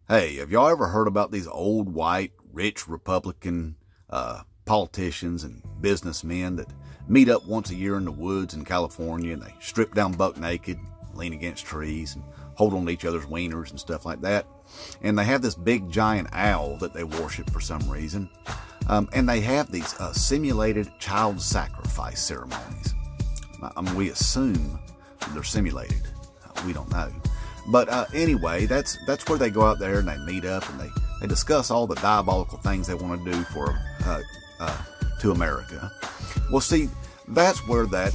Hey, have y'all ever heard about these old, white, rich Republican politicians and businessmen that meet up once a year in the woods in California and they strip down buck naked, lean against trees, and hold on to each other's wieners and stuff like that? And they have this big giant owl that they worship for some reason. And they have these simulated child sacrifice ceremonies. We assume they're simulated. We don't know. But anyway, that's where they go out there and they meet up and they discuss all the diabolical things they want to do for to America. Well, see, that's where that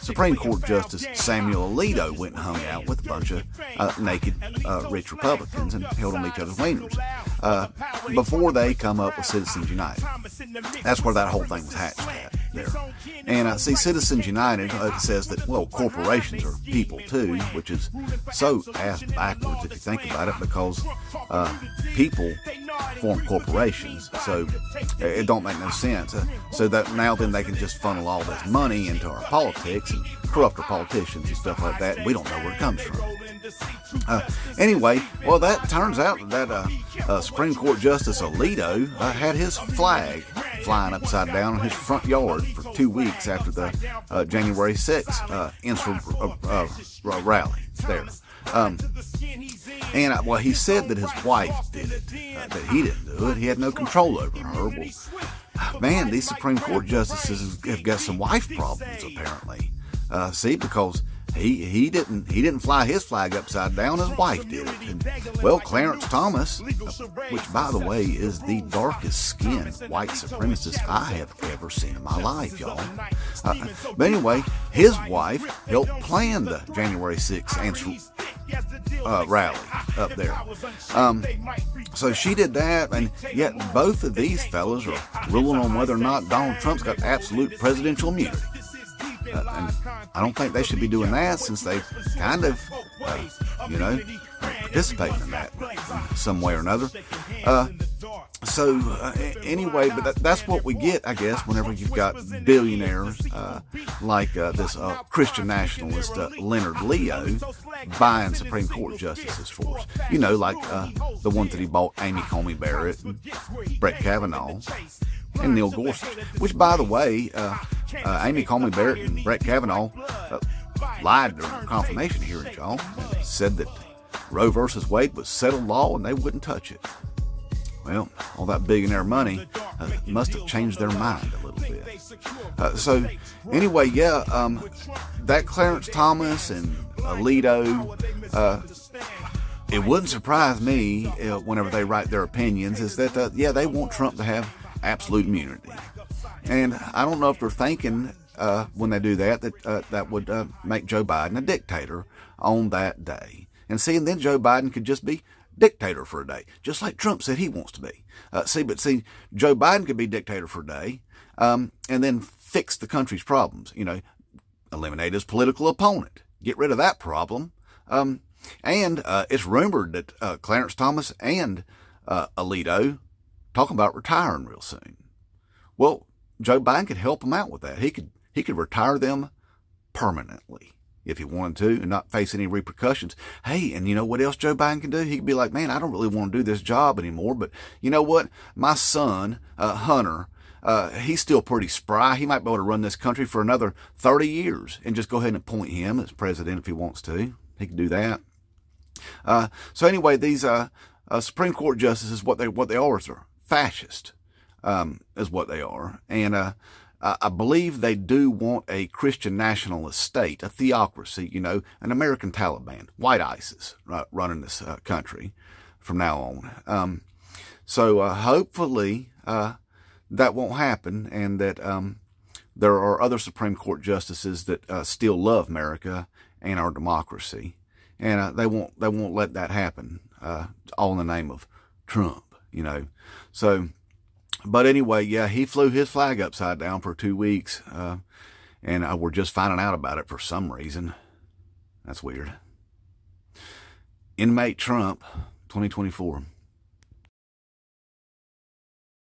Supreme Court Justice Samuel Alito went and hung out with a bunch of naked rich Republicans and held on each other's wieners before they come up with Citizens United. That's where that whole thing was hatched at there. And see, Citizens United says that, well, corporations are people too, which is so ass backwards if you think about it, because people form corporations, so it don't make no sense. So that now then they can just funnel all this money into our politics and corrupt our politicians and stuff like that, and we don't know where it comes from. Anyway, well, that turns out that Supreme Court Justice Alito had his flag flying upside down in his front yard for 2 weeks after the January 6th rally there. And well, he said that his wife did it, that he didn't do it. He had no control over her. Well, man, these Supreme Court justices have got some wife problems apparently. See, because he didn't fly his flag upside down. His wife did it. And, well, Clarence Thomas, which by the way is the darkest skinned white supremacist I have ever seen in my life, y'all. But anyway, his wife helped plan the January 6th rally up there. So she did that, and yet both of these fellas are ruling on whether or not Donald Trump's got absolute presidential immunity. And I don't think they should be doing that, since they kind of, participating in that in some way or another. Anyway, but that's what we get, I guess, whenever you've got billionaires like this Christian nationalist Leonard Leo buying Supreme Court justices for us. You know, like the one that he bought Amy Coney Barrett and Brett Kavanaugh and Neil Gorsuch, which, by the way, Amy Coney Barrett and Brett Kavanaugh lied during their confirmation hearings, y'all. Said that Roe versus Wade was settled law and they wouldn't touch it. Well, all that billionaire money must have changed their mind a little bit. So anyway, yeah, that Clarence Thomas and Alito, it wouldn't surprise me whenever they write their opinions is that, yeah, they want Trump to have absolute immunity. And I don't know if they're thinking when they do that that would make Joe Biden a dictator on that day. And see, and then Joe Biden could just be dictator for a day, just like Trump said he wants to be. See, Joe Biden could be dictator for a day and then fix the country's problems. You know, eliminate his political opponent, get rid of that problem. And it's rumored that Clarence Thomas and Alito talking about retiring real soon. Well, Joe Biden could help them out with that. He could retire them permanently if he wanted to and not face any repercussions. Hey, and you know what else Joe Biden can do? He could be like, man, I don't really want to do this job anymore, but you know what? My son, Hunter, he's still pretty spry. He might be able to run this country for another 30 years and just go ahead and appoint him as president if he wants to. He can do that. So anyway, these Supreme Court justices, what they are is they're fascist, is what they are. And I believe they do want a Christian nationalist state, a theocracy, you know, an American Taliban, white ISIS, running this country from now on. So hopefully that won't happen, and that there are other Supreme Court justices that still love America and our democracy, and they won't let that happen, all in the name of Trump, you know. So. But anyway, yeah, he flew his flag upside down for 2 weeks, and we're just finding out about it for some reason. That's weird. Inmate Trump, 2024.